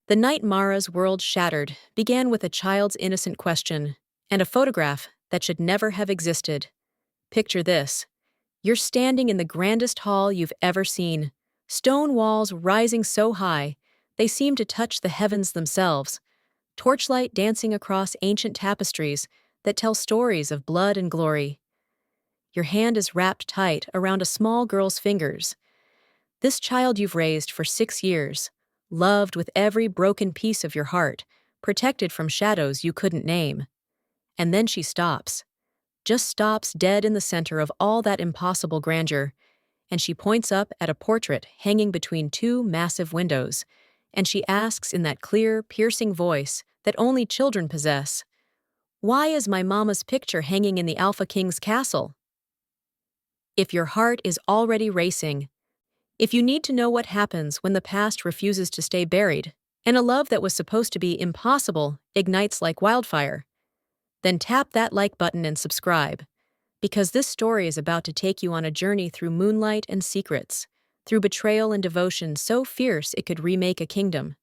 The night Mara's world shattered began with a child's innocent question and a photograph that should never have existed. Picture this. You're standing in the grandest hall you've ever seen, stone walls rising so high they seem to touch the heavens themselves, torchlight dancing across ancient tapestries that tell stories of blood and glory. Your hand is wrapped tight around a small girl's fingers. This child you've raised for 6 years, loved with every broken piece of your heart, protected from shadows you couldn't name. And then she stops. Just stops dead in the center of all that impossible grandeur, and she points up at a portrait hanging between two massive windows, and she asks in that clear, piercing voice that only children possess, "Why is my mama's picture hanging in the Alpha King's castle?" If your heart is already racing, if you need to know what happens when the past refuses to stay buried, and a love that was supposed to be impossible ignites like wildfire, then tap that like button and subscribe, because this story is about to take you on a journey through moonlight and secrets, through betrayal and devotion so fierce it could remake a kingdom.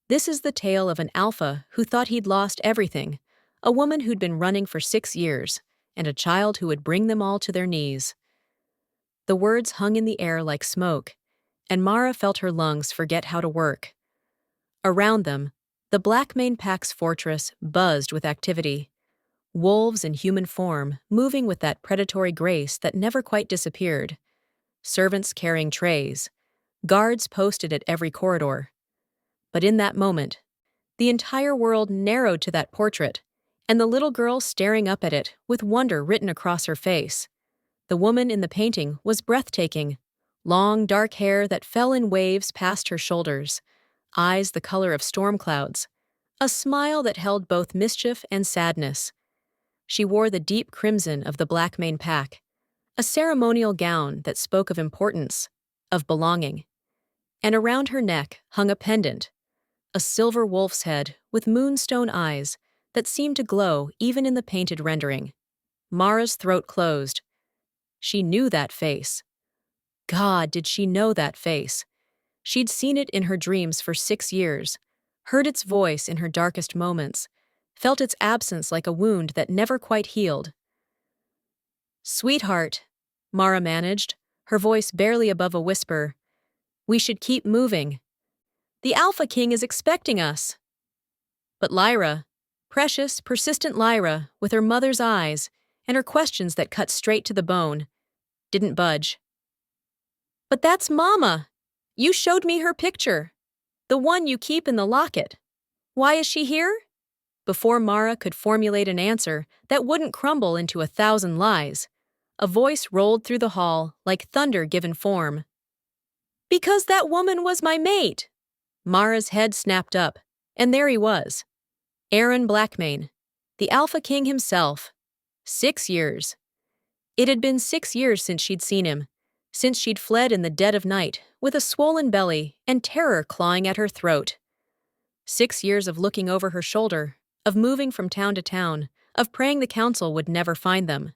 This is the tale of an alpha who thought he'd lost everything, a woman who'd been running for 6 years, and a child who would bring them all to their knees. The words hung in the air like smoke, and Mara felt her lungs forget how to work. Around them, the Blackmane Pack's fortress buzzed with activity. Wolves in human form, moving with that predatory grace that never quite disappeared. Servants carrying trays. Guards posted at every corridor. But in that moment, the entire world narrowed to that portrait, and the little girl staring up at it with wonder written across her face. The woman in the painting was breathtaking. Long, dark hair that fell in waves past her shoulders. Eyes the color of storm clouds. A smile that held both mischief and sadness. She wore the deep crimson of the Blackmane Pack, a ceremonial gown that spoke of importance, of belonging. And around her neck hung a pendant, a silver wolf's head with moonstone eyes that seemed to glow even in the painted rendering. Mara's throat closed. She knew that face. God, did she know that face? She'd seen it in her dreams for 6 years, heard its voice in her darkest moments, felt its absence like a wound that never quite healed. "Sweetheart," Mara managed, her voice barely above a whisper, "we should keep moving. The Alpha King is expecting us." But Lyra, precious, persistent Lyra, with her mother's eyes and her questions that cut straight to the bone, didn't budge. "But that's Mama! You showed me her picture. The one you keep in the locket. Why is she here?" Before Mara could formulate an answer that wouldn't crumble into 1,000 lies, a voice rolled through the hall like thunder given form. "Because that woman was my mate!" Mara's head snapped up, and there he was. Aaron Blackmane, the Alpha King himself. 6 years. It had been 6 years since she'd seen him, since she'd fled in the dead of night with a swollen belly and terror clawing at her throat. 6 years of looking over her shoulder, of moving from town to town, of praying the council would never find them.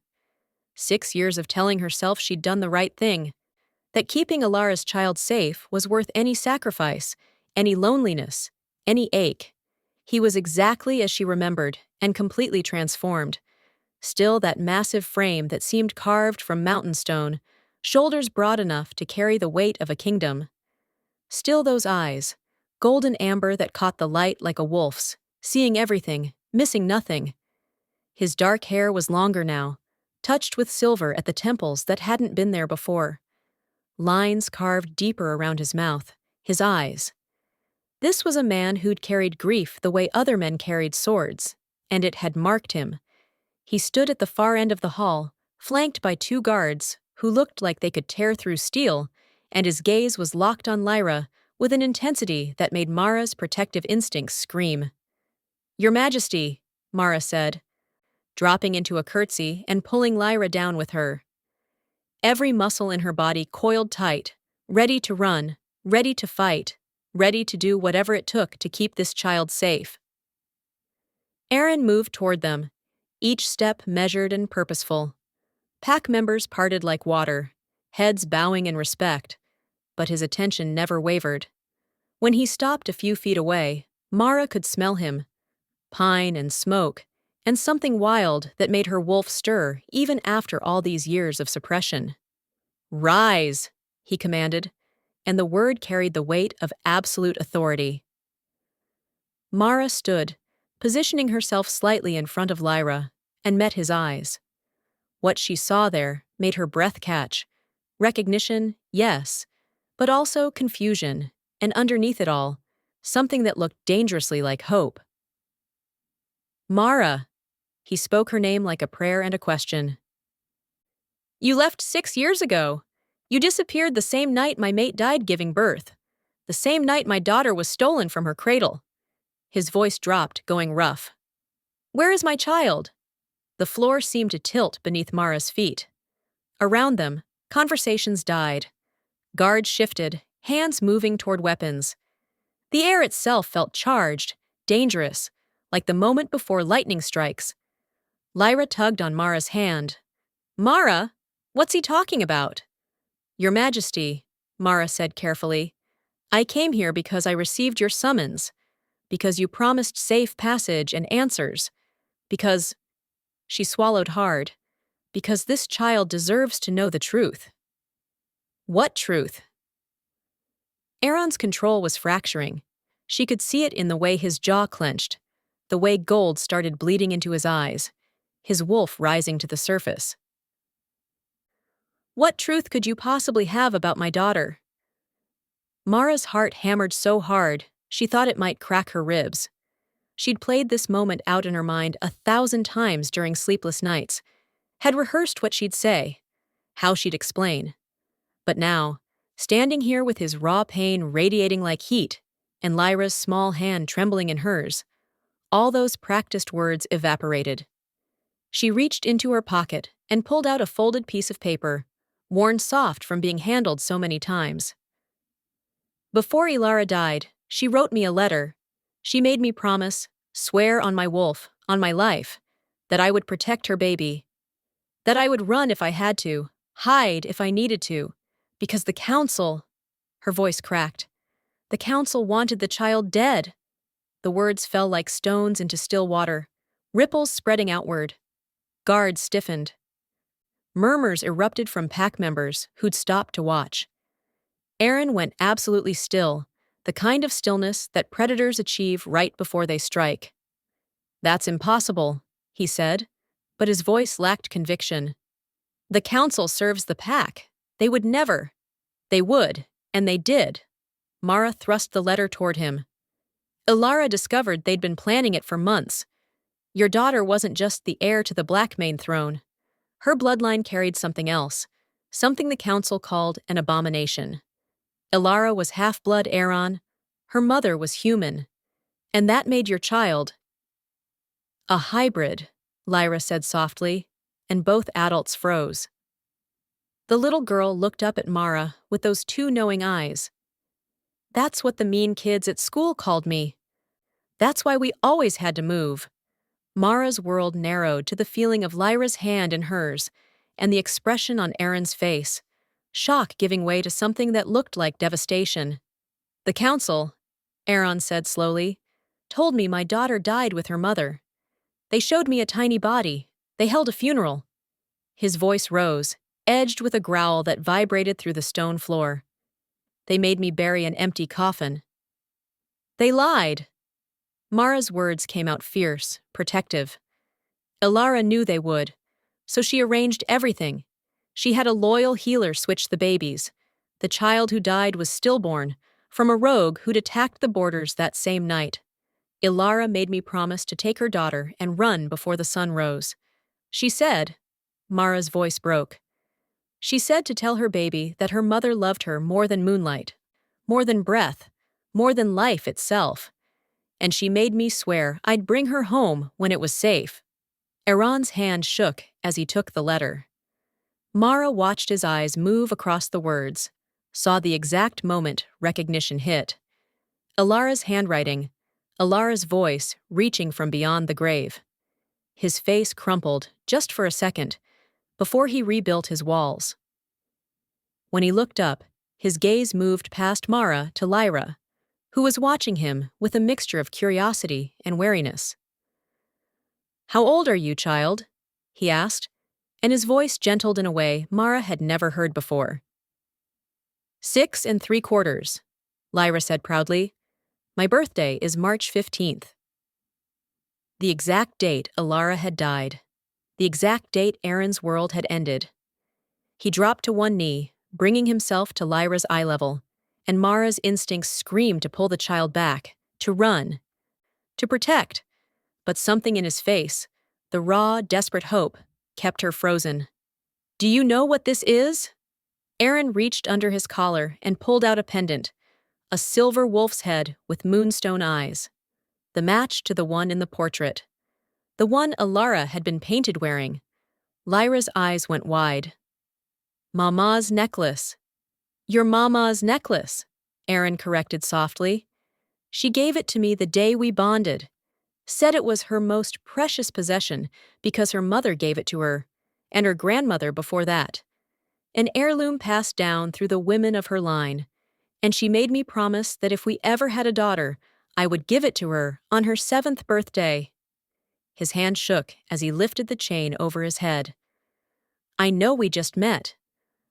6 years of telling herself she'd done the right thing, that keeping Alara's child safe was worth any sacrifice, any loneliness, any ache. He was exactly as she remembered, and completely transformed. Still that massive frame that seemed carved from mountain stone, shoulders broad enough to carry the weight of a kingdom. Still those eyes, golden amber that caught the light like a wolf's, seeing everything, missing nothing. His dark hair was longer now, touched with silver at the temples that hadn't been there before. Lines carved deeper around his mouth, his eyes. This was a man who'd carried grief the way other men carried swords, and it had marked him. He stood at the far end of the hall, flanked by 2 guards who looked like they could tear through steel, and his gaze was locked on Lyra with an intensity that made Mara's protective instincts scream. "Your Majesty," Mara said, dropping into a curtsy and pulling Lyra down with her. Every muscle in her body coiled tight, ready to run, ready to fight, ready to do whatever it took to keep this child safe. Aaron moved toward them, each step measured and purposeful. Pack members parted like water, heads bowing in respect, but his attention never wavered. When he stopped a few feet away, Mara could smell him, pine and smoke, and something wild that made her wolf stir even after all these years of suppression. "Rise," he commanded, and the word carried the weight of absolute authority. Mara stood, positioning herself slightly in front of Lyra, and met his eyes. What she saw there made her breath catch. Recognition, yes, but also confusion, and underneath it all, something that looked dangerously like hope. "Mara," he spoke her name like a prayer and a question. "You left 6 years ago. You disappeared the same night my mate died giving birth. The same night my daughter was stolen from her cradle." His voice dropped, going rough. "Where is my child?" The floor seemed to tilt beneath Mara's feet. Around them, conversations died. Guards shifted, hands moving toward weapons. The air itself felt charged, dangerous, like the moment before lightning strikes. Lyra tugged on Mara's hand. "Mara, what's he talking about?" "Your Majesty," Mara said carefully, "I came here because I received your summons, because you promised safe passage and answers, because—" She swallowed hard. "Because this child deserves to know the truth." "What truth?" Aaron's control was fracturing. She could see it in the way his jaw clenched, the way gold started bleeding into his eyes, his wolf rising to the surface. "What truth could you possibly have about my daughter?" Mara's heart hammered so hard, she thought it might crack her ribs. She'd played this moment out in her mind 1,000 times during sleepless nights, had rehearsed what she'd say, how she'd explain. But now, standing here with his raw pain radiating like heat, and Lyra's small hand trembling in hers, all those practiced words evaporated. She reached into her pocket and pulled out a folded piece of paper, worn soft from being handled so many times. "Before Ilara died, she wrote me a letter. She made me promise, swear on my wolf, on my life, that I would protect her baby, that I would run if I had to, hide if I needed to, because the council—" Her voice cracked. "The council wanted the child dead." The words fell like stones into still water, ripples spreading outward. Guards stiffened. Murmurs erupted from pack members who'd stopped to watch. Aaron went absolutely still, the kind of stillness that predators achieve right before they strike. "That's impossible," he said, but his voice lacked conviction. "The council serves the pack. They would never." "They would, and they did." Mara thrust the letter toward him. "Ilara discovered they'd been planning it for months. Your daughter wasn't just the heir to the Blackmane throne. Her bloodline carried something else, something the council called an abomination. Ilara was half-blood Aaron. Her mother was human. And that made your child—" "A hybrid," Lyra said softly, and both adults froze. The little girl looked up at Mara with those two knowing eyes. "That's what the mean kids at school called me. That's why we always had to move." Mara's world narrowed to the feeling of Lyra's hand in hers and the expression on Aaron's face, shock giving way to something that looked like devastation. "The council," Aaron said slowly, "told me my daughter died with her mother. They showed me a tiny body. They held a funeral." His voice rose, edged with a growl that vibrated through the stone floor. "They made me bury an empty coffin." "They lied." Mara's words came out fierce, protective. "Ilara knew they would, so she arranged everything. She had a loyal healer switch the babies. The child who died was stillborn, from a rogue who'd attacked the borders that same night. Ilara made me promise to take her daughter and run before the sun rose. She said—" Mara's voice broke. "She said to tell her baby that her mother loved her more than moonlight, more than breath, more than life itself. And she made me swear I'd bring her home when it was safe." Aaron's hand shook as he took the letter. Mara watched his eyes move across the words, saw the exact moment recognition hit. Ilara's handwriting, Ilara's voice reaching from beyond the grave. His face crumpled just for a second, before he rebuilt his walls. When he looked up, his gaze moved past Mara to Lyra, who was watching him with a mixture of curiosity and wariness. "How old are you, child?" he asked, and his voice gentled in a way Mara had never heard before. 6 3/4, Lyra said proudly. "My birthday is March 15th. The exact date Alara had died. The exact date Aaron's world had ended. He dropped to one knee, bringing himself to Lyra's eye level, and Mara's instincts screamed to pull the child back, to run, to protect. But something in his face, the raw, desperate hope, kept her frozen. "Do you know what this is?" Aaron reached under his collar and pulled out a pendant, a silver wolf's head with moonstone eyes, the match to the one in the portrait, the one Alara had been painted wearing. Lyra's eyes went wide. "Mama's necklace." "Your mama's necklace," Aaron corrected softly. "She gave it to me the day we bonded. Said it was her most precious possession because her mother gave it to her, and her grandmother before that. An heirloom passed down through the women of her line, and she made me promise that if we ever had a daughter, I would give it to her on her 7th birthday. His hand shook as he lifted the chain over his head. "I know we just met.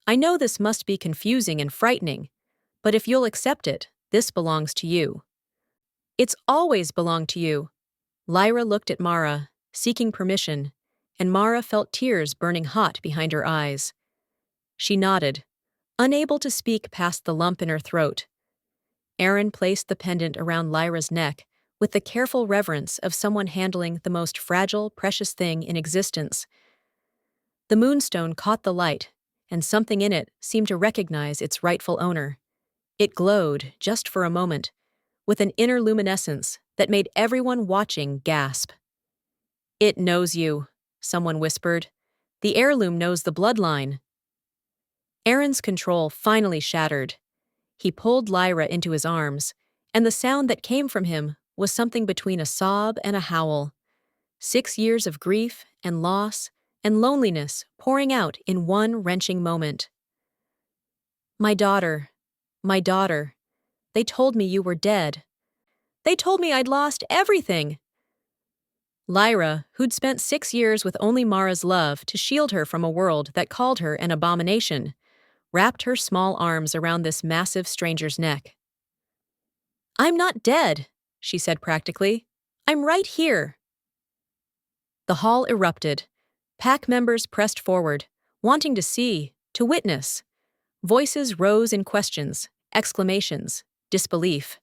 I know this must be confusing and frightening, but if you'll accept it, this belongs to you." "It's always belonged to you." Lyra looked at Mara, seeking permission, and Mara felt tears burning hot behind her eyes. She nodded, unable to speak past the lump in her throat. Aaron placed the pendant around Lyra's neck with the careful reverence of someone handling the most fragile, precious thing in existence. The moonstone caught the light, and something in it seemed to recognize its rightful owner. It glowed, just for a moment, with an inner luminescence that made everyone watching gasp. "It knows you," someone whispered. "The heirloom knows the bloodline." Aaron's control finally shattered. He pulled Lyra into his arms, and the sound that came from him was something between a sob and a howl. 6 years of grief and loss and loneliness pouring out in one wrenching moment. My daughter. They told me you were dead. They told me I'd lost everything." Lyra, who'd spent 6 years with only Mara's love to shield her from a world that called her an abomination, wrapped her small arms around this massive stranger's neck. "I'm not dead," she said practically. "I'm right here." The hall erupted. Pack members pressed forward, wanting to see, to witness. Voices rose in questions, exclamations, disbelief.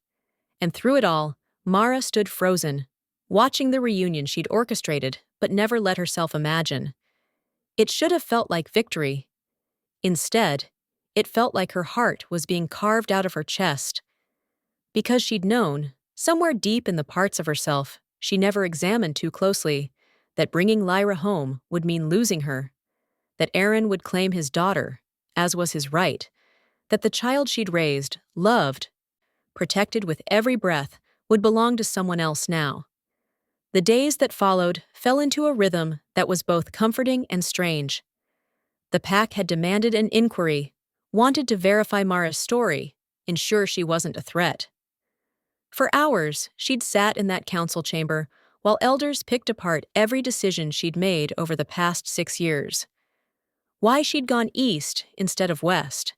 And through it all, Mara stood frozen, watching the reunion she'd orchestrated but never let herself imagine. It should have felt like victory. Instead, it felt like her heart was being carved out of her chest. Because she'd known, somewhere deep in the parts of herself she never examined too closely, that bringing Lyra home would mean losing her, that Aaron would claim his daughter, as was his right, that the child she'd raised, loved, protected with every breath, would belong to someone else now. The days that followed fell into a rhythm that was both comforting and strange. The pack had demanded an inquiry, wanted to verify Mara's story, ensure she wasn't a threat. For hours, she'd sat in that council chamber while elders picked apart every decision she'd made over the past 6 years. Why she'd gone east instead of west.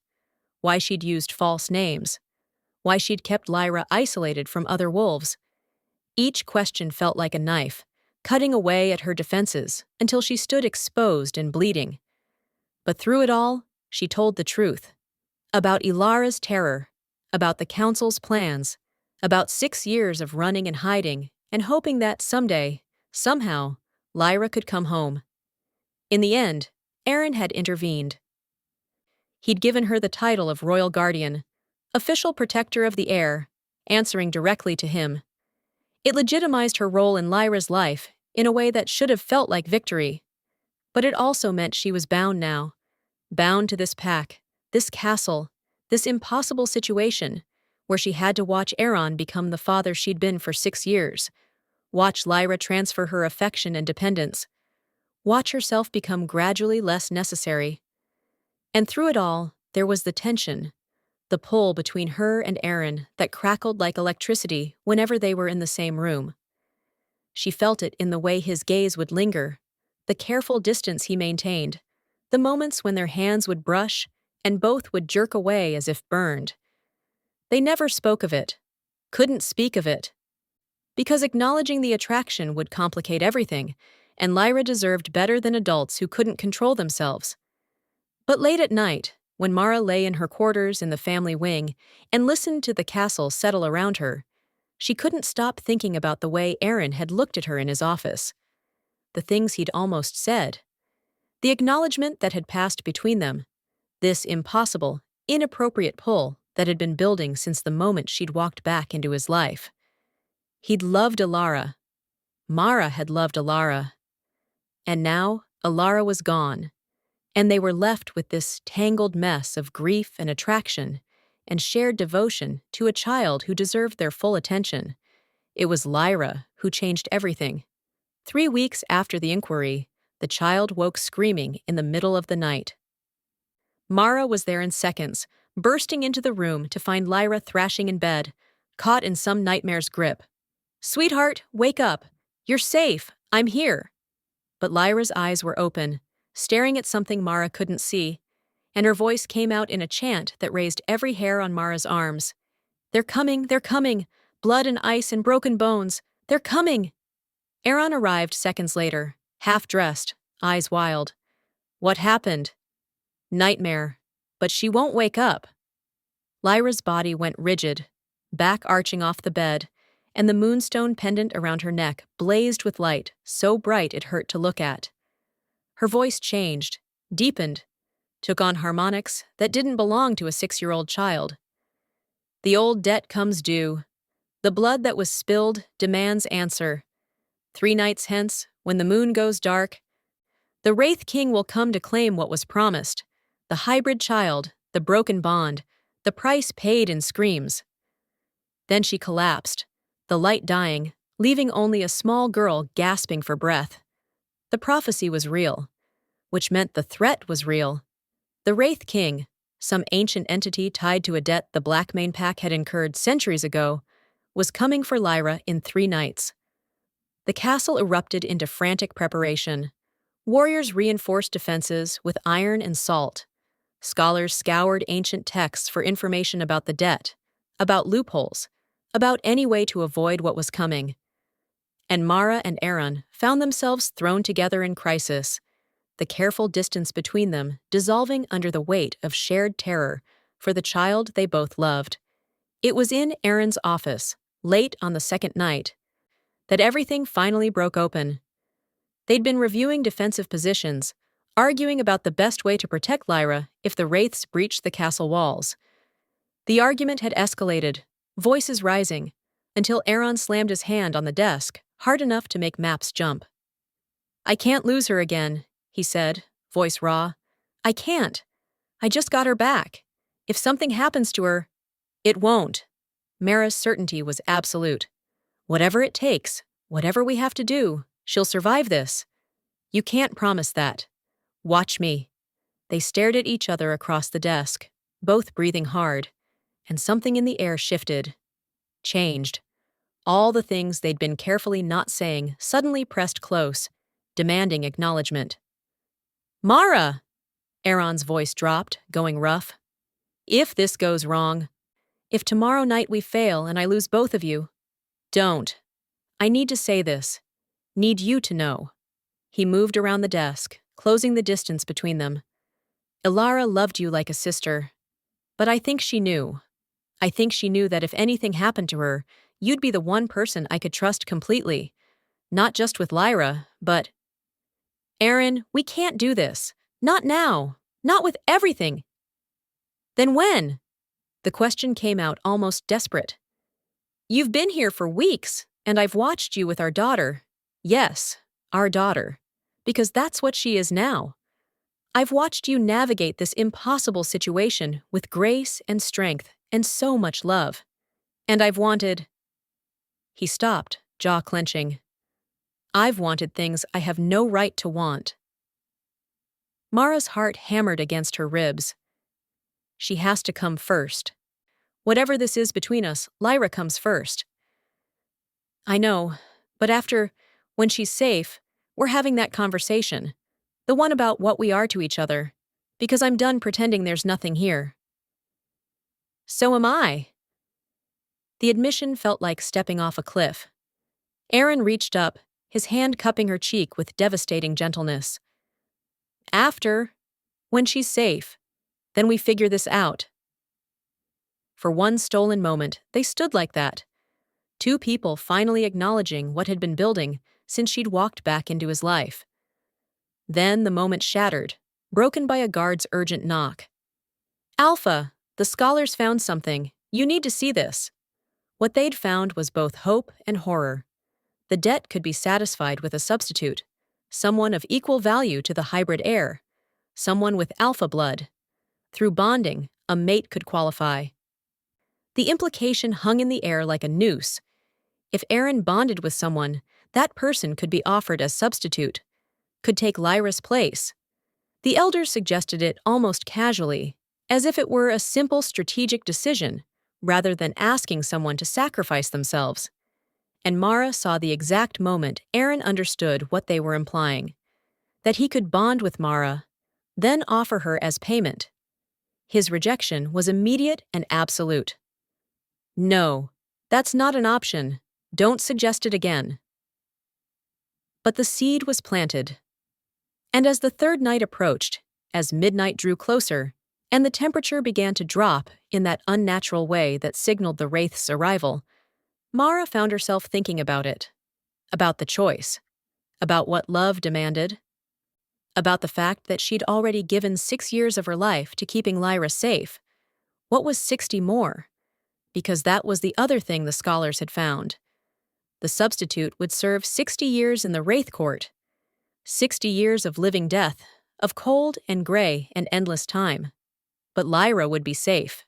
Why she'd used false names. Why she'd kept Lyra isolated from other wolves. Each question felt like a knife, cutting away at her defenses until she stood exposed and bleeding. But through it all, she told the truth. About Ilara's terror, about the council's plans, about 6 years of running and hiding and hoping that someday, somehow, Lyra could come home. In the end, Aaron had intervened. He'd given her the title of Royal Guardian, official protector of the heir, answering directly to him. It legitimized her role in Lyra's life in a way that should have felt like victory. But it also meant she was bound now. Bound to this pack, this castle, this impossible situation, where she had to watch Aaron become the father she'd been for 6 years, watch Lyra transfer her affection and dependence, watch herself become gradually less necessary. And through it all, there was the tension, the pull between her and Aaron that crackled like electricity whenever they were in the same room. She felt it in the way his gaze would linger, the careful distance he maintained, the moments when their hands would brush and both would jerk away as if burned. They never spoke of it, couldn't speak of it, because acknowledging the attraction would complicate everything, and Lyra deserved better than adults who couldn't control themselves. But late at night, when Mara lay in her quarters in the family wing and listened to the castle settle around her, she couldn't stop thinking about the way Aaron had looked at her in his office. The things he'd almost said. The acknowledgement that had passed between them. This impossible, inappropriate pull that had been building since the moment she'd walked back into his life. He'd loved Alara. Mara had loved Alara. And now, Alara was gone, and they were left with this tangled mess of grief and attraction and shared devotion to a child who deserved their full attention. It was Lyra who changed everything. 3 weeks after the inquiry, the child woke screaming in the middle of the night. Mara was there in seconds, bursting into the room to find Lyra thrashing in bed, caught in some nightmare's grip. "Sweetheart, wake up. You're safe. I'm here." But Lyra's eyes were open, staring at something Mara couldn't see, and her voice came out in a chant that raised every hair on Mara's arms. "They're coming, they're coming. Blood and ice and broken bones. They're coming." Aaron arrived seconds later, half-dressed, eyes wild. "What happened?" "Nightmare. But she won't wake up." Lyra's body went rigid, back arching off the bed, and the moonstone pendant around her neck blazed with light, so bright it hurt to look at. Her voice changed, deepened, took on harmonics that didn't belong to a 6-year-old child. "The old debt comes due. The blood that was spilled demands answer. 3 nights hence, when the moon goes dark, the Wraith King will come to claim what was promised, the hybrid child, the broken bond, the price paid in screams." Then she collapsed, the light dying, leaving only a small girl gasping for breath. The prophecy was real, which meant the threat was real. The Wraith King, some ancient entity tied to a debt the Blackmane Pack had incurred centuries ago, was coming for Lyra in 3 nights. The castle erupted into frantic preparation. Warriors reinforced defenses with iron and salt. Scholars scoured ancient texts for information about the debt, about loopholes, about any way to avoid what was coming. And Mara and Aaron found themselves thrown together in crisis, the careful distance between them dissolving under the weight of shared terror for the child they both loved. It was in Aaron's office, late on the second night, that everything finally broke open. They'd been reviewing defensive positions, arguing about the best way to protect Lyra if the Wraiths breached the castle walls. The argument had escalated, voices rising, until Aaron slammed his hand on the desk, hard enough to make Maps jump. "I can't lose her again," he said, voice raw. "I can't. I just got her back. If something happens to her, it won't." Mara's certainty was absolute. "Whatever it takes, whatever we have to do, she'll survive this." "You can't promise that. Watch me." They stared at each other across the desk, both breathing hard, and something in the air shifted, changed. All the things they'd been carefully not saying suddenly pressed close, demanding acknowledgement. "Mara!" Aaron's voice dropped, going rough. "If this goes wrong, if tomorrow night we fail and I lose both of you, don't. I need to say this. Need you to know." He moved around the desk, closing the distance between them. "Alara loved you like a sister. But I think she knew. I think she knew that if anything happened to her, you'd be the one person I could trust completely. Not just with Lyra, but—" "Aaron, we can't do this. Not now. Not with everything." "Then when?" The question came out almost desperate. "You've been here for weeks, and I've watched you with our daughter. Yes, our daughter. Because that's what she is now. I've watched you navigate this impossible situation with grace and strength and so much love. And I've wanted—" He stopped, jaw clenching. "I've wanted things I have no right to want." Mara's heart hammered against her ribs. She has to come first, Whatever this is between us, Lyra comes first. I know, but when she's safe, we're having that conversation. The one about what we are to each other. Because I'm done pretending there's nothing here. So am I. The admission felt like stepping off a cliff. Aaron reached up, his hand cupping her cheek with devastating gentleness. When she's safe, then we figure this out. For one stolen moment, they stood like that. Two people finally acknowledging what had been building since she'd walked back into his life. Then the moment shattered, broken by a guard's urgent knock. Alpha, the scholars found something. You need to see this. What they'd found was both hope and horror. The debt could be satisfied with a substitute, someone of equal value to the hybrid heir, someone with alpha blood. Through bonding, a mate could qualify. The implication hung in the air like a noose. If Aaron bonded with someone, that person could be offered as substitute, could take Lyra's place. The elders suggested it almost casually, as if it were a simple strategic decision, rather than asking someone to sacrifice themselves. And Mara saw the exact moment Aaron understood what they were implying. That he could bond with Mara, then offer her as payment. His rejection was immediate and absolute. No, that's not an option. Don't suggest it again. But the seed was planted. And as the third night approached, as midnight drew closer, and the temperature began to drop in that unnatural way that signaled the Wraith's arrival, Mara found herself thinking about it. About the choice. About what love demanded. About the fact that she'd already given 6 years of her life to keeping Lyra safe. What was 60 more? Because that was the other thing the scholars had found. The substitute would serve 60 years in the Wraith Court. 60 years of living death, of cold and gray and endless time. But Lyra would be safe.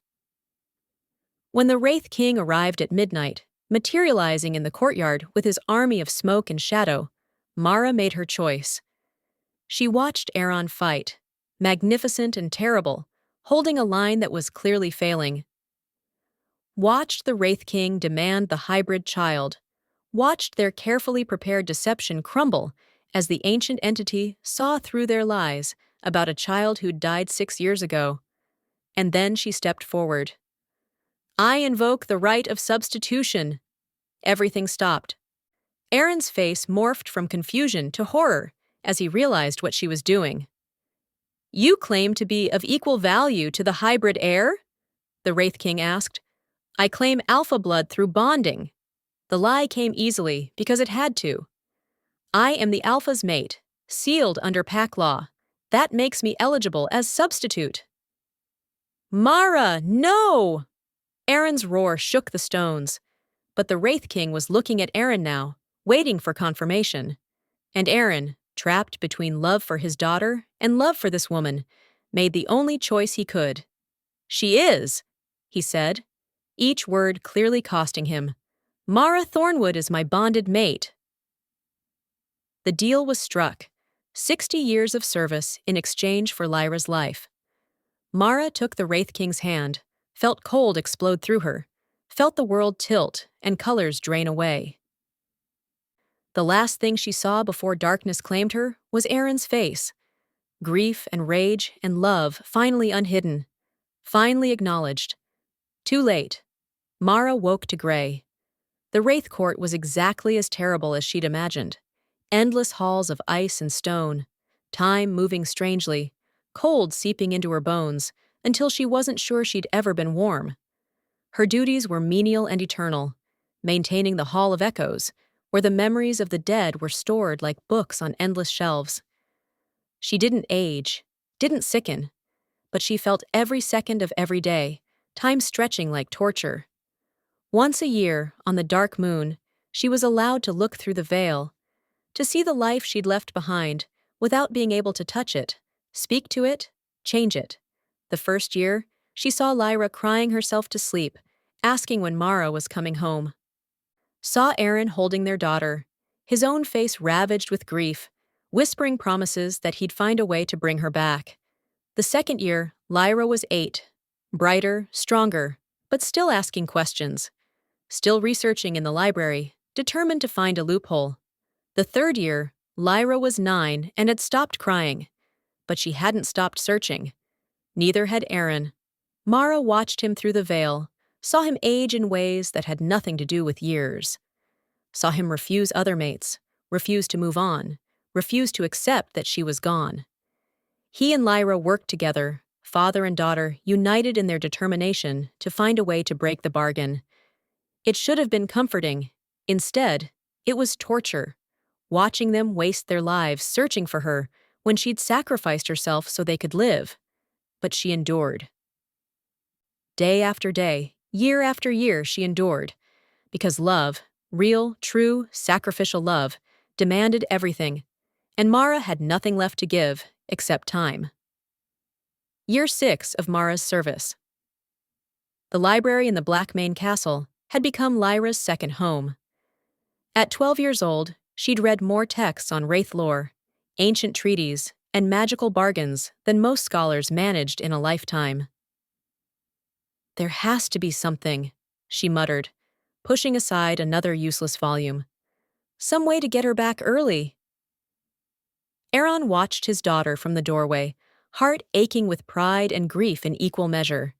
When the Wraith King arrived at midnight, materializing in the courtyard with his army of smoke and shadow, Mara made her choice. She watched Aaron fight, magnificent and terrible, holding a line that was clearly failing. Watched the Wraith King demand the hybrid child, watched their carefully prepared deception crumble as the ancient entity saw through their lies about a child who'd died 6 years ago. And then she stepped forward. I invoke the right of substitution. Everything stopped. Aaron's face morphed from confusion to horror as he realized what she was doing. You claim to be of equal value to the hybrid heir? The Wraith King asked. I claim alpha blood through bonding. The lie came easily because it had to. I am the alpha's mate, sealed under pack law. That makes me eligible as substitute. Mara, no! Aaron's roar shook the stones. But the Wraith King was looking at Aaron now, waiting for confirmation. And Aaron, trapped between love for his daughter and love for this woman, made the only choice he could. She is, he said, each word clearly costing him. Mara Thornwood is my bonded mate. The deal was struck. 60 years of service in exchange for Lyra's life. Mara took the Wraith King's hand, felt cold explode through her, felt the world tilt and colors drain away. The last thing she saw before darkness claimed her was Aaron's face. Grief and rage and love finally unhidden, finally acknowledged. Too late. Mara woke to gray. The Wraith Court was exactly as terrible as she'd imagined. Endless halls of ice and stone, time moving strangely, cold seeping into her bones until she wasn't sure she'd ever been warm. Her duties were menial and eternal, maintaining the Hall of Echoes, where the memories of the dead were stored like books on endless shelves. She didn't age, didn't sicken, but she felt every second of every day, time stretching like torture. Once a year, on the dark moon, she was allowed to look through the veil, to see the life she'd left behind without being able to touch it, speak to it, change it. The first year, she saw Lyra crying herself to sleep, asking when Mara was coming home. Saw Aaron holding their daughter, his own face ravaged with grief, whispering promises that he'd find a way to bring her back. The second year, Lyra was 8, brighter, stronger, but still asking questions, still researching in the library, determined to find a loophole. The third year, Lyra was 9 and had stopped crying, but she hadn't stopped searching. Neither had Aaron. Mara watched him through the veil, saw him age in ways that had nothing to do with years. Saw him refuse other mates, refuse to move on, refuse to accept that she was gone. He and Lyra worked together, father and daughter, united in their determination to find a way to break the bargain. It should have been comforting. Instead, it was torture, watching them waste their lives searching for her when she'd sacrificed herself so they could live. But she endured. Day after day, year after year, she endured, because love, real, true, sacrificial love, demanded everything, and Mara had nothing left to give except time. Year 6 of Mara's service. The library in the Blackmane Castle had become Lyra's second home. At 12 years old, she'd read more texts on wraith lore, ancient treaties, and magical bargains than most scholars managed in a lifetime. "There has to be something," she muttered, pushing aside another useless volume. "Some way to get her back early." Aaron watched his daughter from the doorway, heart aching with pride and grief in equal measure.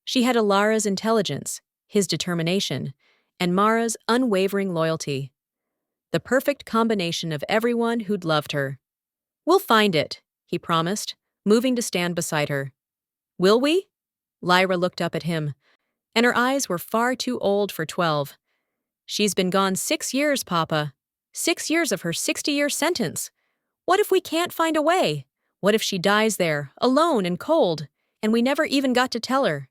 She had Alara's intelligence, his determination, and Mara's unwavering loyalty. The perfect combination of everyone who'd loved her. "We'll find it," he promised, moving to stand beside her. "Will we?" Lyra looked up at him, and her eyes were far too old for 12. "She's been gone 6 years, Papa. 6 years of her 60-year sentence. What if we can't find a way? What if she dies there, alone and cold, and we never even got to tell her?"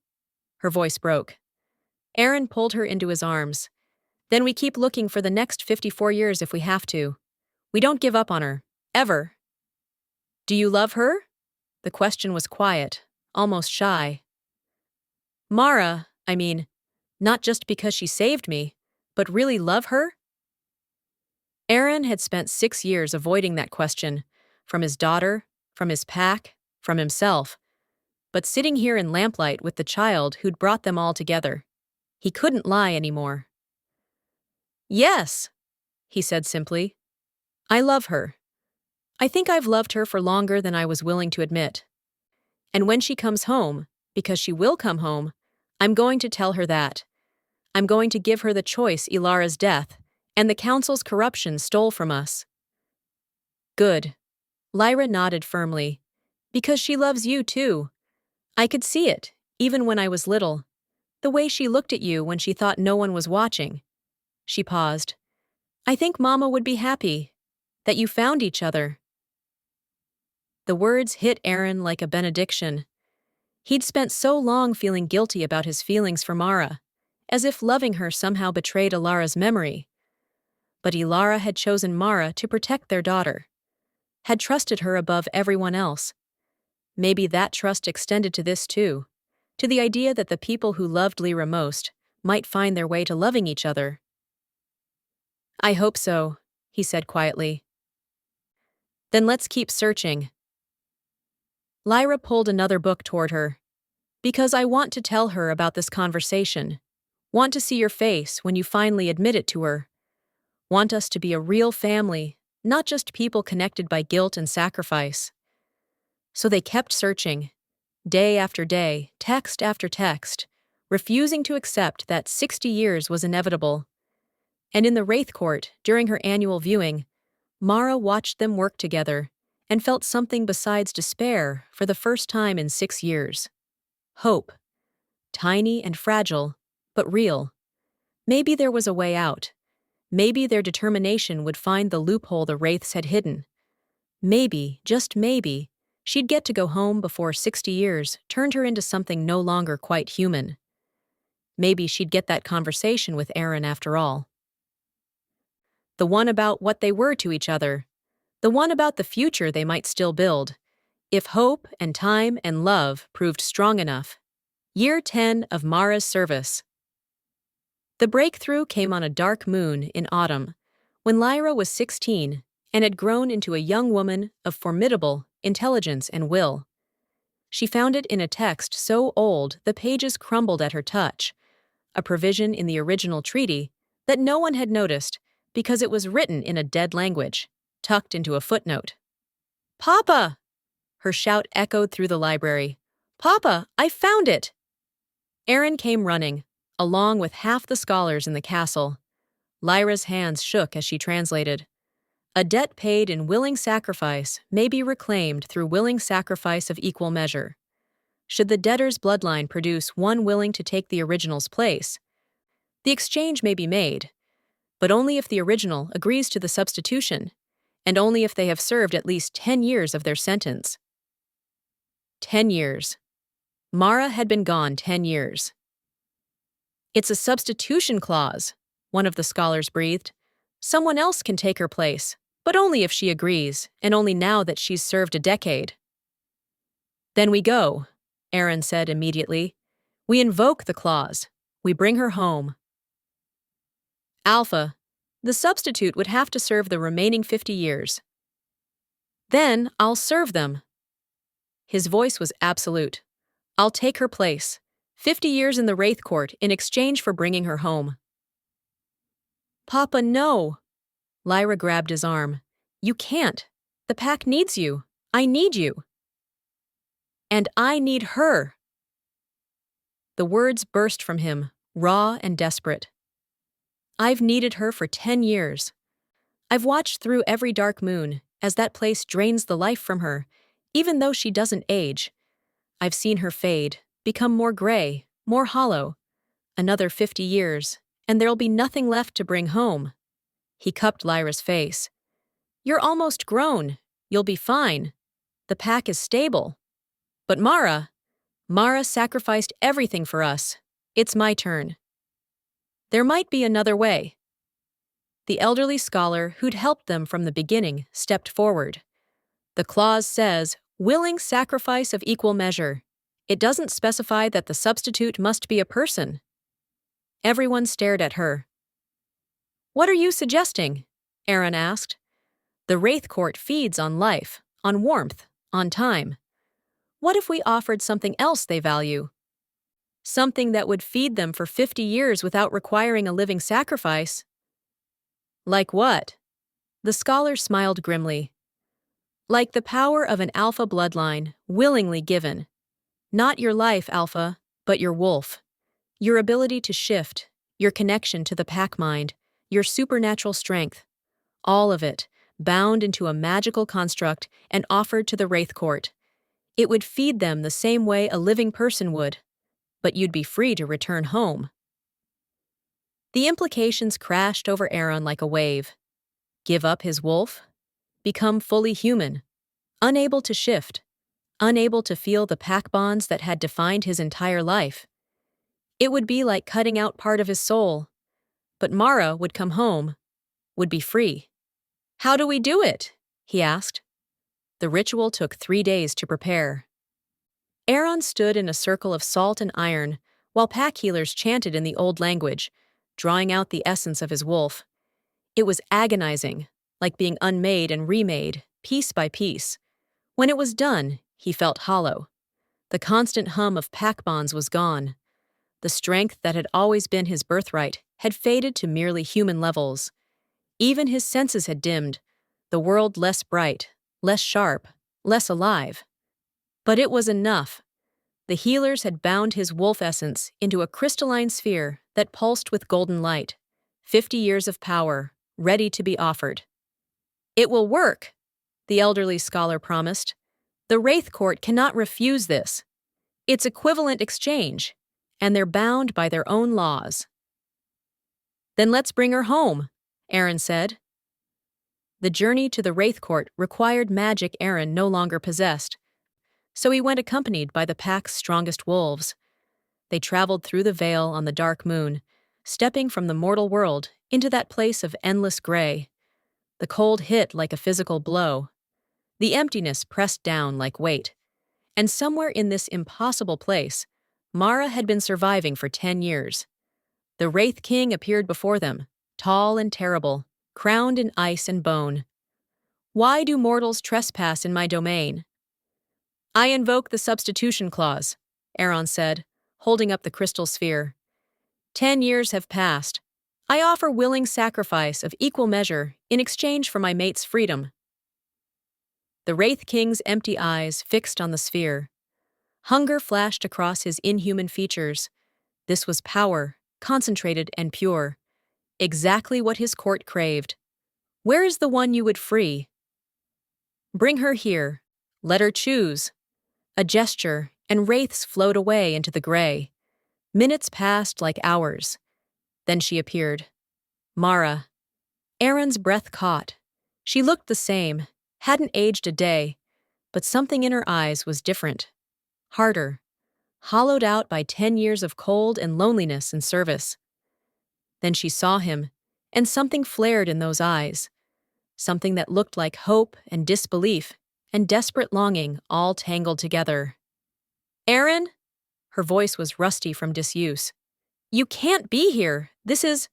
Her voice broke. Aaron pulled her into his arms. "Then we keep looking for the next 54 years if we have to. We don't give up on her. Ever." "Do you love her?" The question was quiet, almost shy. "Mara, I mean, not just because she saved me, but really love her?" Aaron had spent 6 years avoiding that question, from his daughter, from his pack, from himself. But sitting here in lamplight with the child who'd brought them all together, he couldn't lie anymore. "Yes," he said simply. "I love her. I think I've loved her for longer than I was willing to admit. And when she comes home, because she will come home, I'm going to tell her that. I'm going to give her the choice Ilara's death and the council's corruption stole from us." "Good." Lyra nodded firmly. "Because she loves you too. I could see it, even when I was little. The way she looked at you when she thought no one was watching." She paused. "I think Mama would be happy that you found each other." The words hit Aaron like a benediction. He'd spent so long feeling guilty about his feelings for Mara, as if loving her somehow betrayed Ilara's memory. But Ilara had chosen Mara to protect their daughter, had trusted her above everyone else. Maybe that trust extended to this too, to the idea that the people who loved Lyra most might find their way to loving each other. "I hope so," he said quietly. "Then let's keep searching." Lyra pulled another book toward her. "Because I want to tell her about this conversation. Want to see your face when you finally admit it to her. Want us to be a real family, not just people connected by guilt and sacrifice." So they kept searching, day after day, text after text, refusing to accept that 60 years was inevitable. And in the Wraith Court, during her annual viewing, Mara watched them work together and felt something besides despair for the first time in 6 years. Hope. Tiny and fragile, but real. Maybe there was a way out. Maybe their determination would find the loophole the Wraiths had hidden. Maybe, just maybe, she'd get to go home before 60 years turned her into something no longer quite human. Maybe she'd get that conversation with Aaron after all. The one about what they were to each other. The one about the future they might still build, if hope and time and love proved strong enough. Year 10 of Mara's service. The breakthrough came on a dark moon in autumn, when Lyra was 16 and had grown into a young woman of formidable intelligence and will. She found it in a text so old the pages crumbled at her touch, a provision in the original treaty that no one had noticed because it was written in a dead language, tucked into a footnote. "Papa!" Her shout echoed through the library. "Papa, I found it!" Aaron came running, along with half the scholars in the castle. Lyra's hands shook as she translated. A debt paid in willing sacrifice may be reclaimed through willing sacrifice of equal measure. Should the debtor's bloodline produce one willing to take the original's place, the exchange may be made, but only if the original agrees to the substitution, and only if they have served at least 10 years of their sentence. 10 years. Mara had been gone 10 years. "It's a substitution clause," one of the scholars breathed. "Someone else can take her place, but only if she agrees, and only now that she's served a decade." "Then we go," Aaron said immediately. "We invoke the clause. We bring her home." "Alpha, the substitute would have to serve the remaining 50 years. Then I'll serve them." His voice was absolute. "I'll take her place. 50 years in the Wraith Court in exchange for bringing her home." "Papa, no!" Lyra grabbed his arm. "You can't. The pack needs you. I need you. And I need her." The words burst from him, raw and desperate. "I've needed her for 10 years. I've watched through every dark moon as that place drains the life from her, even though she doesn't age. I've seen her fade, become more gray, more hollow. Another 50 years, and there'll be nothing left to bring home." He cupped Lyra's face. "You're almost grown. You'll be fine. The pack is stable. But Mara sacrificed everything for us. It's my turn." "There might be another way." The elderly scholar who'd helped them from the beginning stepped forward. "The clause says, willing sacrifice of equal measure. It doesn't specify that the substitute must be a person." Everyone stared at her. "What are you suggesting?" Aaron asked. "The Wraith Court feeds on life, on warmth, on time. What if we offered something else they value? Something that would feed them for 50 years without requiring a living sacrifice?" "Like what?" The scholar smiled grimly. "Like the power of an alpha bloodline, willingly given. Not your life, Alpha, but your wolf. Your ability to shift, your connection to the pack mind, your supernatural strength. All of it, bound into a magical construct and offered to the Wraith Court. It would feed them the same way a living person would, but you'd be free to return home." The implications crashed over Aaron like a wave. Give up his wolf? Become fully human, unable to shift, unable to feel the pack bonds that had defined his entire life. It would be like cutting out part of his soul. But Mara would come home, would be free. "How do we do it?" he asked. The ritual took 3 days to prepare. Aaron stood in a circle of salt and iron while pack healers chanted in the old language, drawing out the essence of his wolf. It was agonizing, like being unmade and remade, piece by piece. When it was done, he felt hollow. The constant hum of pack bonds was gone. The strength that had always been his birthright had faded to merely human levels. Even his senses had dimmed, the world less bright, less sharp, less alive. But it was enough. The healers had bound his wolf essence into a crystalline sphere that pulsed with golden light. 50 years of power, ready to be offered. "It will work," the elderly scholar promised. "The Wraith Court cannot refuse this. It's equivalent exchange, and they're bound by their own laws." "Then let's bring her home," Aaron said. The journey to the Wraith Court required magic Aaron no longer possessed, so he went accompanied by the pack's strongest wolves. They traveled through the veil on the dark moon, stepping from the mortal world into that place of endless gray. The cold hit like a physical blow. The emptiness pressed down like weight. And somewhere in this impossible place, Mara had been surviving for 10 years. The Wraith King appeared before them, tall and terrible, crowned in ice and bone. "Why do mortals trespass in my domain?" I invoke the substitution clause, Aaron said, holding up the crystal sphere. 10 years have passed. I offer willing sacrifice of equal measure in exchange for my mate's freedom. The Wraith King's empty eyes fixed on the sphere. Hunger flashed across his inhuman features. This was power, concentrated and pure. Exactly what his court craved. Where is the one you would free? Bring her here. Let her choose. A gesture, and wraiths flowed away into the gray. Minutes passed like hours. Then she appeared. Mara. Aaron's breath caught. She looked the same, hadn't aged a day, but something in her eyes was different. Harder. Hollowed out by 10 years of cold and loneliness and service. Then she saw him, and something flared in those eyes. Something that looked like hope and disbelief and desperate longing all tangled together. Aaron? Her voice was rusty from disuse. You can't be here. This is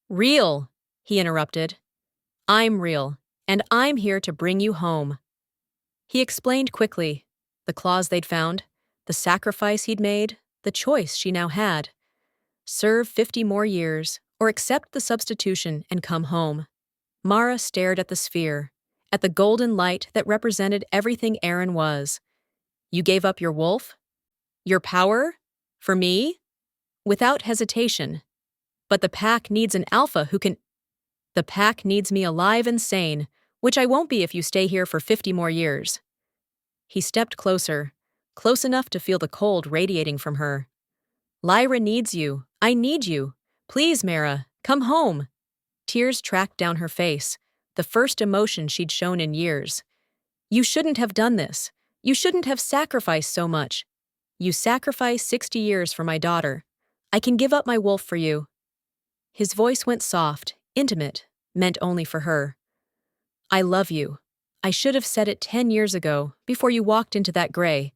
real, he interrupted. I'm real, and I'm here to bring you home. He explained quickly, the clause they'd found, the sacrifice he'd made, the choice she now had. Serve 50 more years, or accept the substitution and come home. Mara stared at the sphere, at the golden light that represented everything Aaron was. You gave up your wolf? Your power? For me? Without hesitation. But the pack needs an alpha who can— The pack needs me alive and sane, which I won't be if you stay here for 50 more years. He stepped closer, close enough to feel the cold radiating from her. Lyra needs you. I need you. Please, Mara, come home. Tears tracked down her face, the first emotion she'd shown in years. You shouldn't have done this. You shouldn't have sacrificed so much. You sacrificed 60 years for my daughter. I can give up my wolf for you. His voice went soft, intimate, meant only for her. I love you. I should have said it 10 years ago, before you walked into that gray.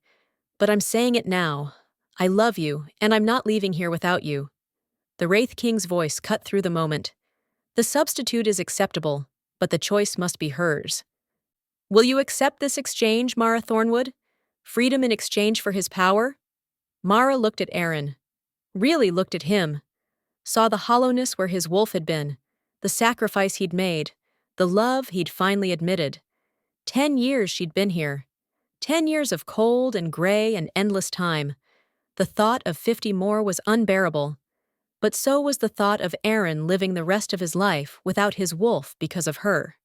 But I'm saying it now. I love you, and I'm not leaving here without you. The Wraith King's voice cut through the moment. The substitute is acceptable, but the choice must be hers. Will you accept this exchange, Mara Thornwood? Freedom in exchange for his power? Mara looked at Aaron. Really looked at him. Saw the hollowness where his wolf had been, the sacrifice he'd made, the love he'd finally admitted. 10 years she'd been here. 10 years of cold and gray and endless time. The thought of 50 more was unbearable. But so was the thought of Aaron living the rest of his life without his wolf because of her.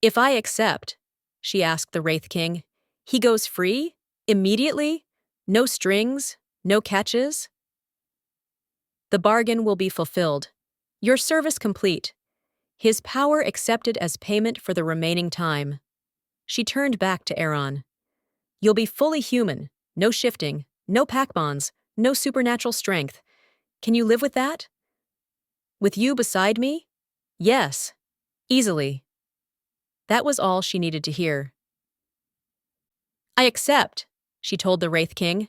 If I accept, she asked the Wraith King, he goes free? Immediately? No strings? No catches? The bargain will be fulfilled. Your service complete. His power accepted as payment for the remaining time. She turned back to Aaron. You'll be fully human. No shifting. No pack bonds. No supernatural strength. Can you live with that? With you beside me? Yes. Easily. That was all she needed to hear. I accept, she told the Wraith King.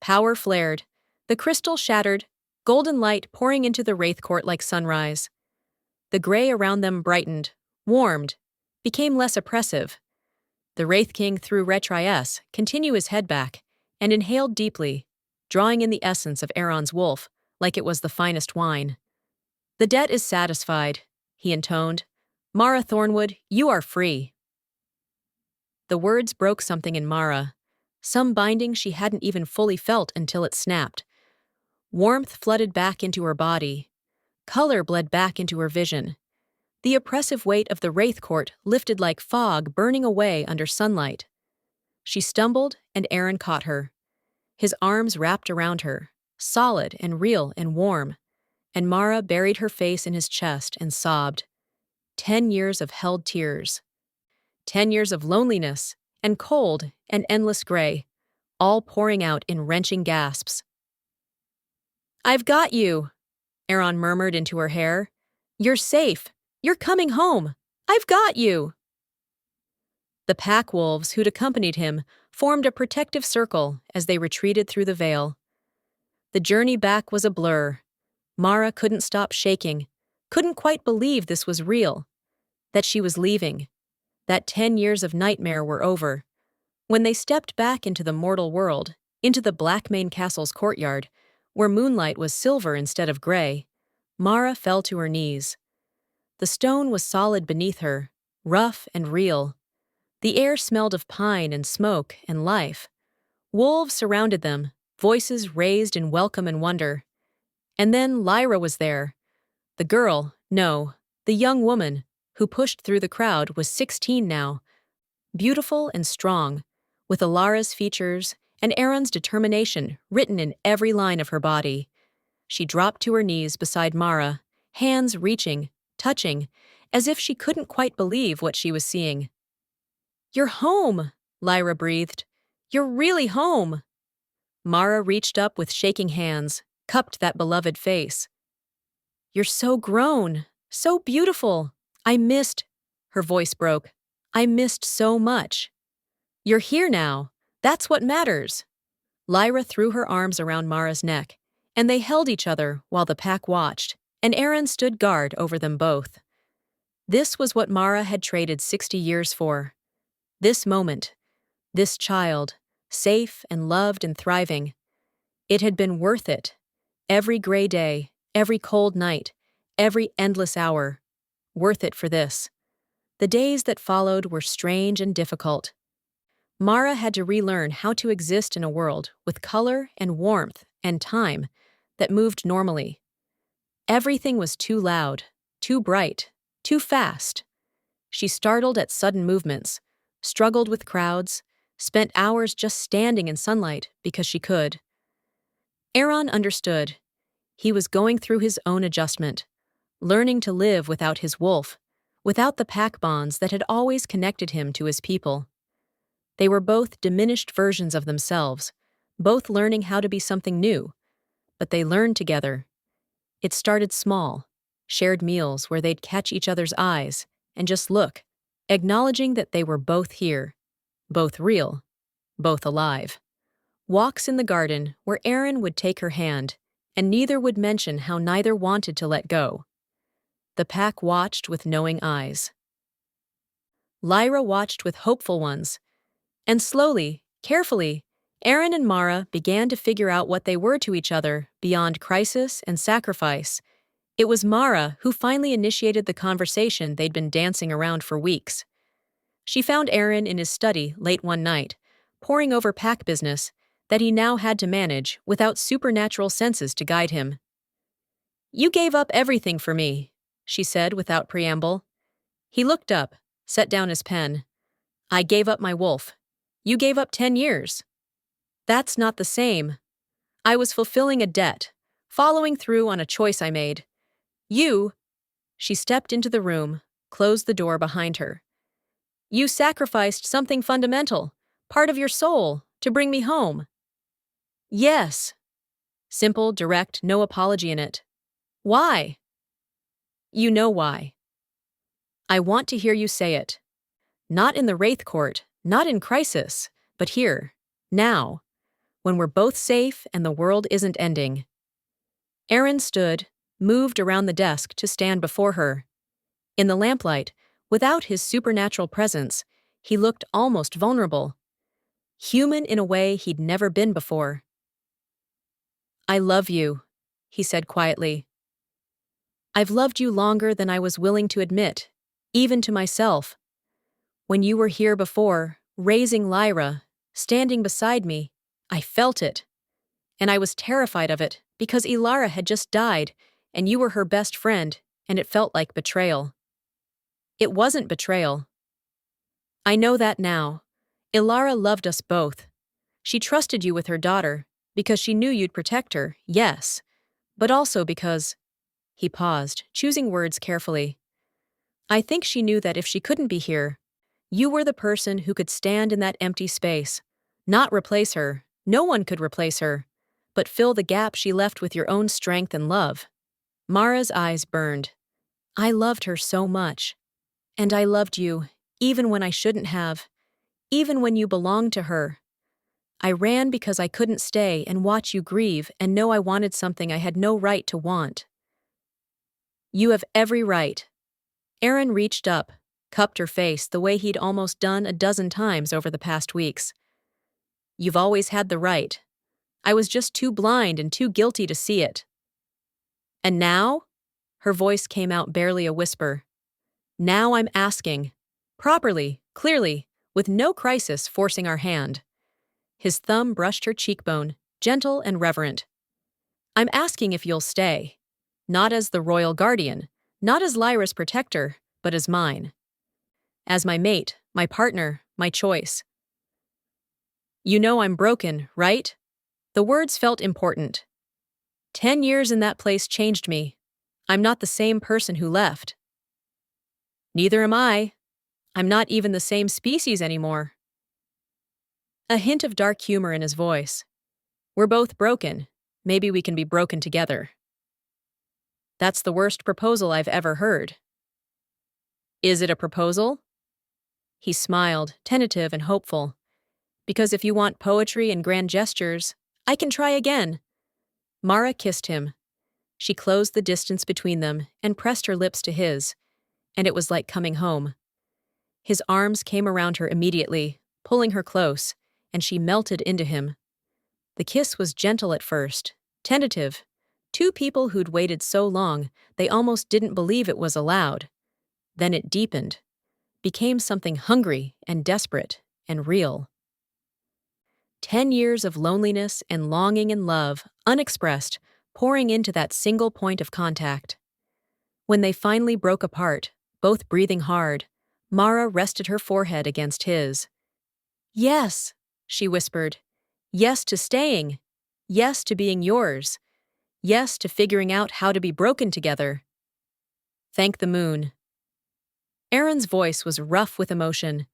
Power flared. The crystal shattered, golden light pouring into the Wraith Court like sunrise. The gray around them brightened, warmed, became less oppressive. The Wraith King threw Retriesse, continue his head back, and inhaled deeply, drawing in the essence of Aaron's wolf, like it was the finest wine. The debt is satisfied, he intoned. Mara Thornwood, you are free. The words broke something in Mara, some binding she hadn't even fully felt until it snapped. Warmth flooded back into her body. Color bled back into her vision. The oppressive weight of the Wraith Court lifted like fog burning away under sunlight. She stumbled, and Aaron caught her. His arms wrapped around her, solid and real and warm, and Mara buried her face in his chest and sobbed. 10 years of held tears. 10 years of loneliness, and cold, and endless gray, all pouring out in wrenching gasps. I've got you, Aaron murmured into her hair. You're safe. You're coming home. I've got you. The pack wolves who'd accompanied him formed a protective circle as they retreated through the veil. The journey back was a blur. Mara couldn't stop shaking, couldn't quite believe this was real, that she was leaving, that 10 years of nightmare were over. When they stepped back into the mortal world, into the Blackmane Castle's courtyard, where moonlight was silver instead of gray, Mara fell to her knees. The stone was solid beneath her, rough and real. The air smelled of pine and smoke and life. Wolves surrounded them, voices raised in welcome and wonder. And then Lyra was there. The girl, no, the young woman, who pushed through the crowd was 16 now, beautiful and strong, with Alara's features and Aaron's determination written in every line of her body. She dropped to her knees beside Mara, hands reaching, touching, as if she couldn't quite believe what she was seeing. "You're home," Lyra breathed. "You're really home." Mara reached up with shaking hands, cupped that beloved face. "You're so grown, so beautiful. I missed," her voice broke. "I missed so much." "You're here now. That's what matters." Lyra threw her arms around Mara's neck, and they held each other while the pack watched, and Aaron stood guard over them both. This was what Mara had traded 60 years for. This moment, this child, safe and loved and thriving. It had been worth it. Every gray day, every cold night, every endless hour. Worth it for this. The days that followed were strange and difficult. Mara had to relearn how to exist in a world with color and warmth and time that moved normally. Everything was too loud, too bright, too fast. She startled at sudden movements, struggled with crowds, spent hours just standing in sunlight because she could. Aaron understood. He was going through his own adjustment, learning to live without his wolf, without the pack bonds that had always connected him to his people. They were both diminished versions of themselves, both learning how to be something new, but they learned together. It started small, shared meals where they'd catch each other's eyes and just look, acknowledging that they were both here, both real, both alive. Walks in the garden where Aaron would take her hand, and neither would mention how neither wanted to let go. The pack watched with knowing eyes. Lyra watched with hopeful ones, and slowly, carefully, Aaron and Mara began to figure out what they were to each other beyond crisis and sacrifice. It was Mara who finally initiated the conversation they'd been dancing around for weeks. She found Aaron in his study late one night, poring over pack business that he now had to manage without supernatural senses to guide him. "You gave up everything for me," she said without preamble. He looked up, set down his pen. "I gave up my wolf. You gave up 10 years. That's not the same. I was fulfilling a debt, following through on a choice I made. You," she stepped into the room, closed the door behind her. "You sacrificed something fundamental, part of your soul, to bring me home." "Yes." Simple, direct, no apology in it. "Why?" "You know why." "I want to hear you say it. Not in the Wraith Court, not in crisis, but here, now, when we're both safe and the world isn't ending." Aaron stood, moved around the desk to stand before her. In the lamplight, without his supernatural presence, he looked almost vulnerable. Human in a way he'd never been before. "I love you," he said quietly. "I've loved you longer than I was willing to admit, even to myself. When you were here before, raising Lyra, standing beside me, I felt it. And I was terrified of it because Ilara had just died and you were her best friend, and it felt like betrayal. It wasn't betrayal. I know that now. Ilara loved us both. She trusted you with her daughter because she knew you'd protect her, yes, but also because—" He paused, choosing words carefully. "I think she knew that if she couldn't be here, you were the person who could stand in that empty space, not replace her, no one could replace her, but fill the gap she left with your own strength and love." Mara's eyes burned. "I loved her so much. And I loved you, even when I shouldn't have, even when you belonged to her. I ran because I couldn't stay and watch you grieve and know I wanted something I had no right to want." "You have every right." Aaron reached up, cupped her face the way he'd almost done a dozen times over the past weeks. "You've always had the right. I was just too blind and too guilty to see it." "And now?" Her voice came out barely a whisper. "Now I'm asking. Properly, clearly, with no crisis forcing our hand." His thumb brushed her cheekbone, gentle and reverent. "I'm asking if you'll stay. Not as the royal guardian, not as Lyra's protector, but as mine. As my mate, my partner, my choice." "You know I'm broken, right?" The words felt important. 10 years in that place changed me. I'm not the same person who left." "Neither am I. I'm not even the same species anymore." A hint of dark humor in his voice. "We're both broken. Maybe we can be broken together." "That's the worst proposal I've ever heard." "Is it a proposal?" He smiled, tentative and hopeful. "Because if you want poetry and grand gestures, I can try again." Mara kissed him. She closed the distance between them and pressed her lips to his, and it was like coming home. His arms came around her immediately, pulling her close, and she melted into him. The kiss was gentle at first, tentative. Two people who'd waited so long, they almost didn't believe it was allowed. Then it deepened, became something hungry and desperate and real. 10 years of loneliness and longing and love, unexpressed, pouring into that single point of contact. When they finally broke apart, both breathing hard, Mara rested her forehead against his. "Yes," she whispered. "Yes to staying. Yes to being yours. Yes to figuring out how to be broken together." "Thank the moon." Aaron's voice was rough with emotion.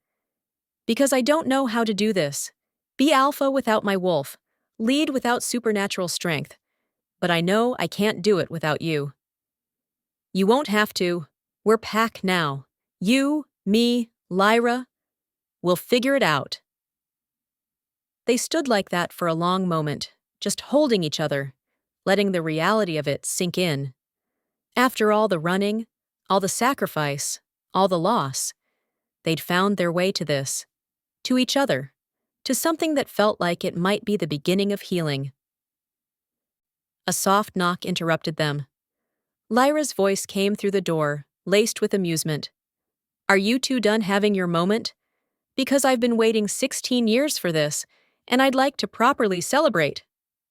"Because I don't know how to do this. Be alpha without my wolf. Lead without supernatural strength. But I know I can't do it without you." "You won't have to. We're pack now. You, me, Lyra. We'll figure it out." They stood like that for a long moment, just holding each other, letting the reality of it sink in. After all the running, all the sacrifice, all the loss, they'd found their way to this, to each other, to something that felt like it might be the beginning of healing. A soft knock interrupted them. Lyra's voice came through the door, laced with amusement. "Are you two done having your moment? Because I've been waiting 16 years for this, and I'd like to properly celebrate."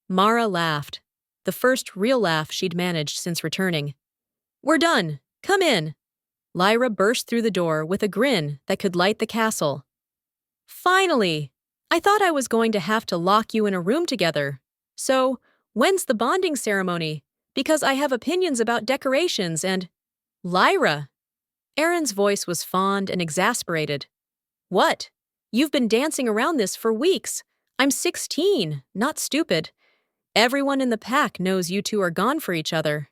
Mara laughed, the first real laugh she'd managed since returning. "We're done. Come in." Lyra burst through the door with a grin that could light the castle. "Finally! I thought I was going to have to lock you in a room together. So, when's the bonding ceremony? Because I have opinions about decorations and—" "Lyra!" Aaron's voice was fond and exasperated. "What? You've been dancing around this for weeks. I'm 16, not stupid. Everyone in the pack knows you two are gone for each other."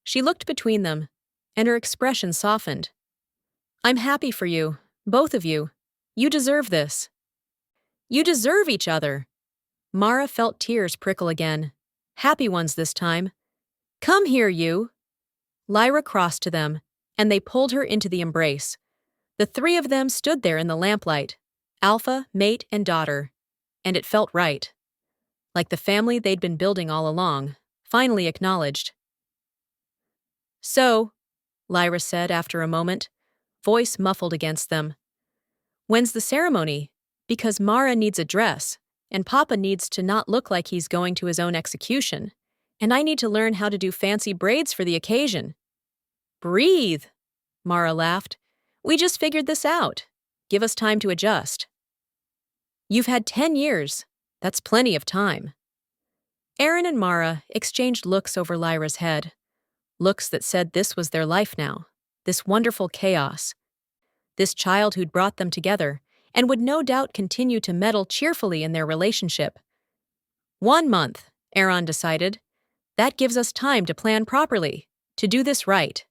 She looked between them, and her expression softened. "I'm happy for you, both of you. You deserve this. You deserve each other." Mara felt tears prickle again. Happy ones this time. "Come here, you." Lyra crossed to them, and they pulled her into the embrace. The three of them stood there in the lamplight, alpha, mate, and daughter, and it felt right. Like the family they'd been building all along, finally acknowledged. "So," Lyra said after a moment, voice muffled against them. "When's the ceremony? Because Mara needs a dress, and Papa needs to not look like he's going to his own execution, and I need to learn how to do fancy braids for the occasion." "Breathe," Mara laughed. "We just figured this out. Give us time to adjust." "You've had 10 years. That's plenty of time." Aaron and Mara exchanged looks over Lyra's head. Looks that said this was their life now, this wonderful chaos. This child who'd brought them together, and would no doubt continue to meddle cheerfully in their relationship. 1 month, Aaron decided. That gives us time to plan properly, to do this right.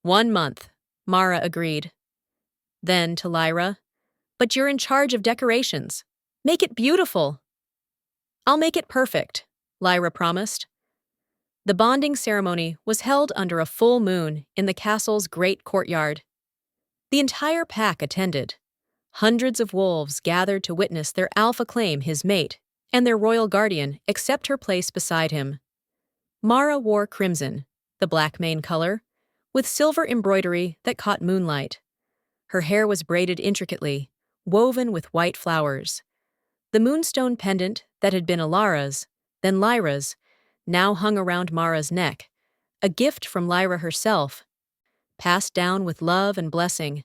1 month, Mara agreed. Then to Lyra, "But you're in charge of decorations. Make it beautiful." "I'll make it perfect," Lyra promised. The bonding ceremony was held under a full moon in the castle's great courtyard. The entire pack attended. Hundreds of wolves gathered to witness their alpha claim his mate and their royal guardian accept her place beside him. Mara wore crimson, the black mane color, with silver embroidery that caught moonlight. Her hair was braided intricately, woven with white flowers. The moonstone pendant that had been Alara's, then Lyra's, now hung around Mara's neck, a gift from Lyra herself, passed down with love and blessing.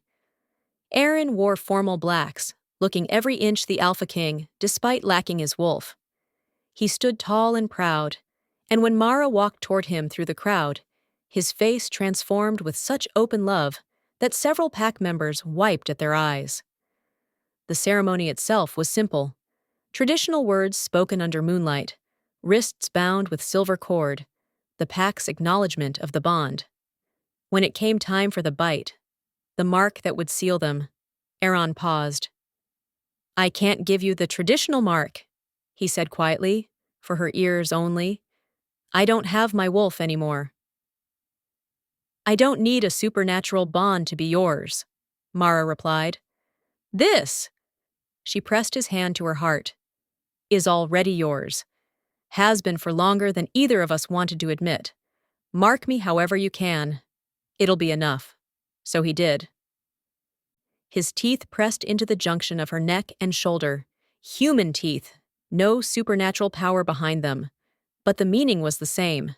Aaron wore formal blacks, looking every inch the Alpha King, despite lacking his wolf. He stood tall and proud, and when Mara walked toward him through the crowd, his face transformed with such open love that several pack members wiped at their eyes. The ceremony itself was simple. Traditional words spoken under moonlight, wrists bound with silver cord, the pack's acknowledgement of the bond. When it came time for the bite, the mark that would seal them, Aaron paused. "I can't give you the traditional mark," he said quietly, for her ears only. "I don't have my wolf anymore." "I don't need a supernatural bond to be yours," Mara replied. "This," she pressed his hand to her heart, "is already yours. Has been for longer than either of us wanted to admit. Mark me however you can. It'll be enough." So he did. His teeth pressed into the junction of her neck and shoulder. Human teeth, no supernatural power behind them. But the meaning was the same.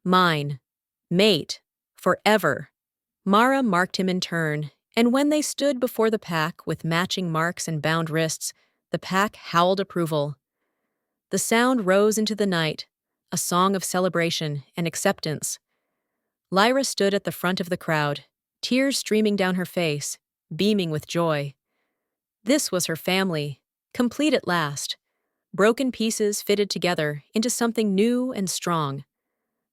Mine. Mate. Forever. Mara marked him in turn, and when they stood before the pack with matching marks and bound wrists, the pack howled approval. The sound rose into the night, a song of celebration and acceptance. Lyra stood at the front of the crowd, tears streaming down her face, beaming with joy. This was her family, complete at last, broken pieces fitted together into something new and strong.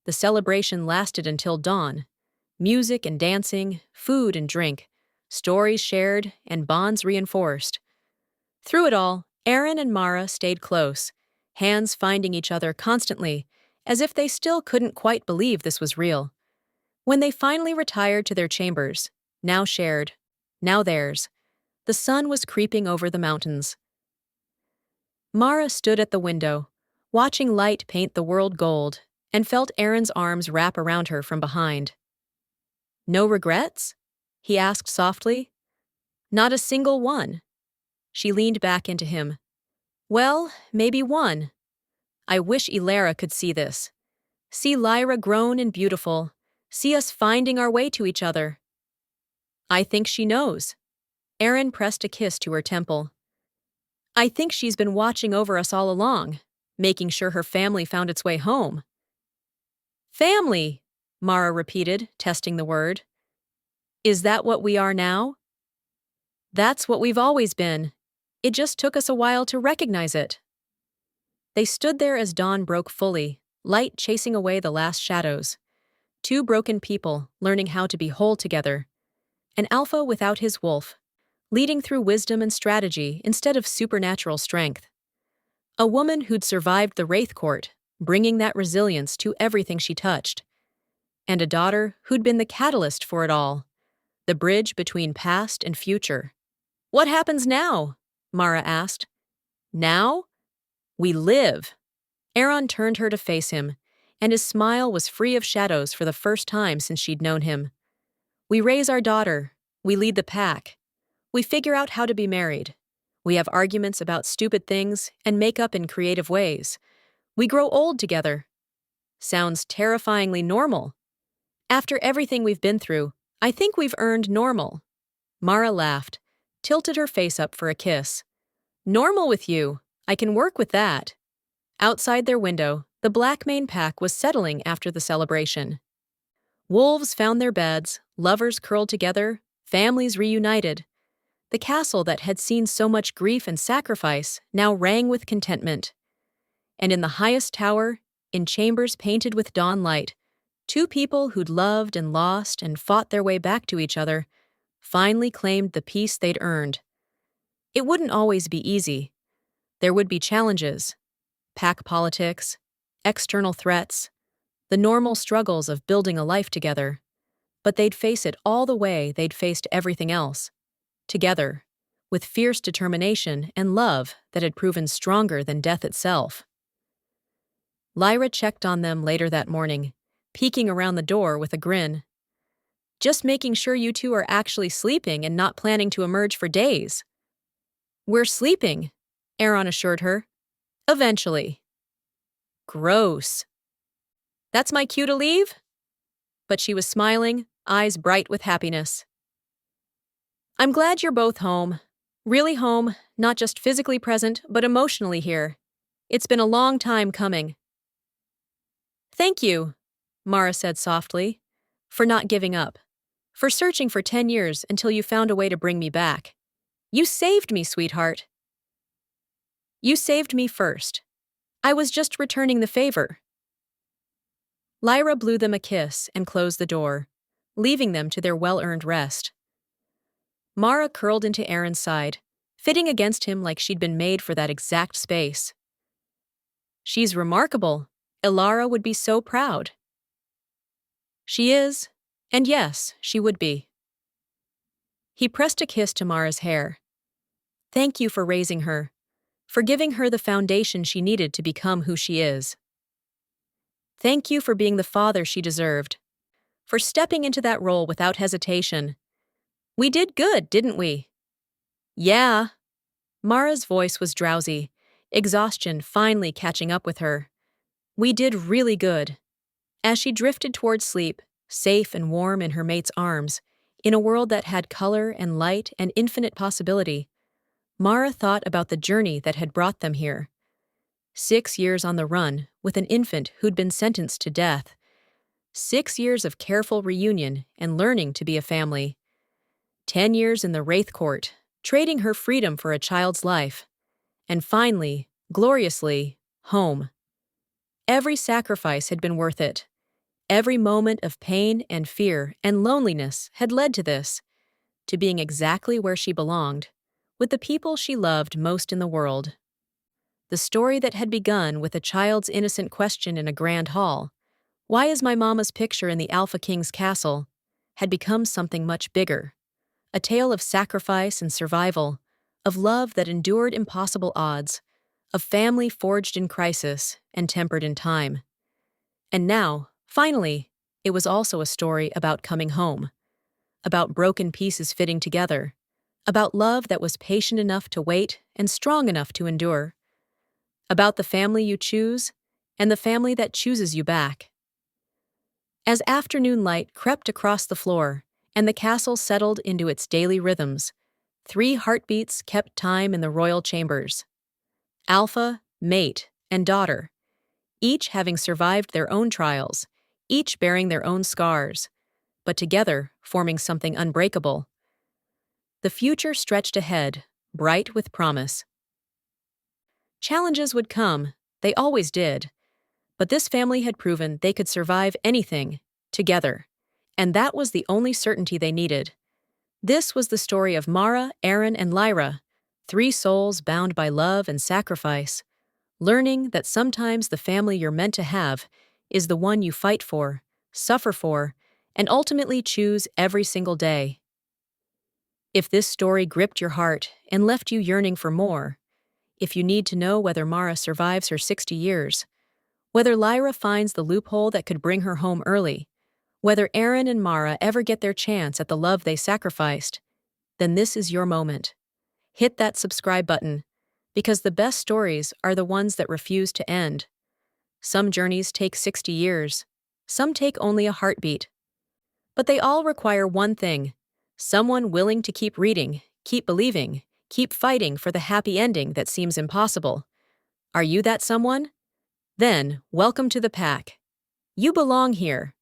The celebration lasted until dawn. Music and dancing, food and drink, stories shared, and bonds reinforced. Through it all, Aaron and Mara stayed close, hands finding each other constantly, as if they still couldn't quite believe this was real. When they finally retired to their chambers, now shared, now theirs, the sun was creeping over the mountains. Mara stood at the window, watching light paint the world gold, and felt Aaron's arms wrap around her from behind. "No regrets?" he asked softly. "Not a single one." She leaned back into him. "Well, maybe one. I wish Ilara could see this. See Lyra grown and beautiful. See us finding our way to each other." "I think she knows." Aaron pressed a kiss to her temple. "I think she's been watching over us all along, making sure her family found its way home." "Family," Mara repeated, testing the word. "Is that what we are now?" "That's what we've always been. It just took us a while to recognize it." They stood there as dawn broke fully, light chasing away the last shadows. Two broken people learning how to be whole together. An alpha without his wolf, leading through wisdom and strategy instead of supernatural strength. A woman who'd survived the Wraith Court, bringing that resilience to everything she touched. And a daughter who'd been the catalyst for it all, the bridge between past and future. "What happens now?" Mara asked. "Now? We live." Aaron turned her to face him, and his smile was free of shadows for the first time since she'd known him. "We raise our daughter. We lead the pack. We figure out how to be married. We have arguments about stupid things and make up in creative ways. We grow old together." Sounds terrifyingly normal. "After everything we've been through, I think we've earned normal." Mara laughed, tilted her face up for a kiss. "Normal with you. I can work with that." Outside their window, the Blackmane pack was settling after the celebration. Wolves found their beds, lovers curled together, families reunited. The castle that had seen so much grief and sacrifice now rang with contentment. And in the highest tower, in chambers painted with dawn light, two people who'd loved and lost and fought their way back to each other finally claimed the peace they'd earned. It wouldn't always be easy. There would be challenges, pack politics, external threats, the normal struggles of building a life together. but they'd face it all the way they'd faced everything else. Together, with fierce determination and love that had proven stronger than death itself. Lyra checked on them later that morning, peeking around the door with a grin. "Just making sure you two are actually sleeping and not planning to emerge for days." "We're sleeping," Aaron assured her. "Eventually." "Gross." "That's my cue to leave?" But she was smiling, eyes bright with happiness. "I'm glad you're both home. Really home, not just physically present, but emotionally here. It's been a long time coming." "Thank you," Mara said softly, "for not giving up. For searching for 10 years until you found a way to bring me back. You saved me, sweetheart." "You saved me first. I was just returning the favor." Lyra blew them a kiss and closed the door, leaving them to their well-earned rest. Mara curled into Aaron's side, fitting against him like she'd been made for that exact space. "She's remarkable. Ilara would be so proud." "She is, and yes, she would be." He pressed a kiss to Mara's hair. "Thank you for raising her, for giving her the foundation she needed to become who she is. Thank you for being the father she deserved, for stepping into that role without hesitation. We did good, didn't we?" "Yeah." Mara's voice was drowsy, exhaustion finally catching up with her. "We did really good." As she drifted towards sleep, safe and warm in her mate's arms, in a world that had color and light and infinite possibility, Mara thought about the journey that had brought them here. 6 years on the run with an infant who'd been sentenced to death. 6 years of careful reunion and learning to be a family. 10 years in the Wraith Court, trading her freedom for a child's life. And finally, gloriously, home. Every sacrifice had been worth it. Every moment of pain and fear and loneliness had led to this, to being exactly where she belonged, with the people she loved most in the world. The story that had begun with a child's innocent question in a grand hall, "Why is my mama's picture in the Alpha King's castle?" had become something much bigger. A tale of sacrifice and survival, of love that endured impossible odds, of family forged in crisis and tempered in time. And now, finally, it was also a story about coming home, about broken pieces fitting together, about love that was patient enough to wait and strong enough to endure, about the family you choose and the family that chooses you back. As afternoon light crept across the floor and the castle settled into its daily rhythms, 3 heartbeats kept time in the royal chambers. Alpha, mate, and daughter, each having survived their own trials, each bearing their own scars, but together forming something unbreakable. The future stretched ahead, bright with promise. Challenges would come, they always did, but this family had proven they could survive anything, together, and that was the only certainty they needed. This was the story of Mara, Aaron, and Lyra, 3 souls bound by love and sacrifice, learning that sometimes the family you're meant to have is the one you fight for, suffer for, and ultimately choose every single day. If this story gripped your heart and left you yearning for more, if you need to know whether Mara survives her 60 years, whether Lyra finds the loophole that could bring her home early, whether Aaron and Mara ever get their chance at the love they sacrificed, then this is your moment. Hit that subscribe button, because the best stories are the ones that refuse to end. Some journeys take 60 years, some take only a heartbeat. But they all require one thing: someone willing to keep reading, keep believing, keep fighting for the happy ending that seems impossible. Are you that someone? Then, welcome to the pack. You belong here.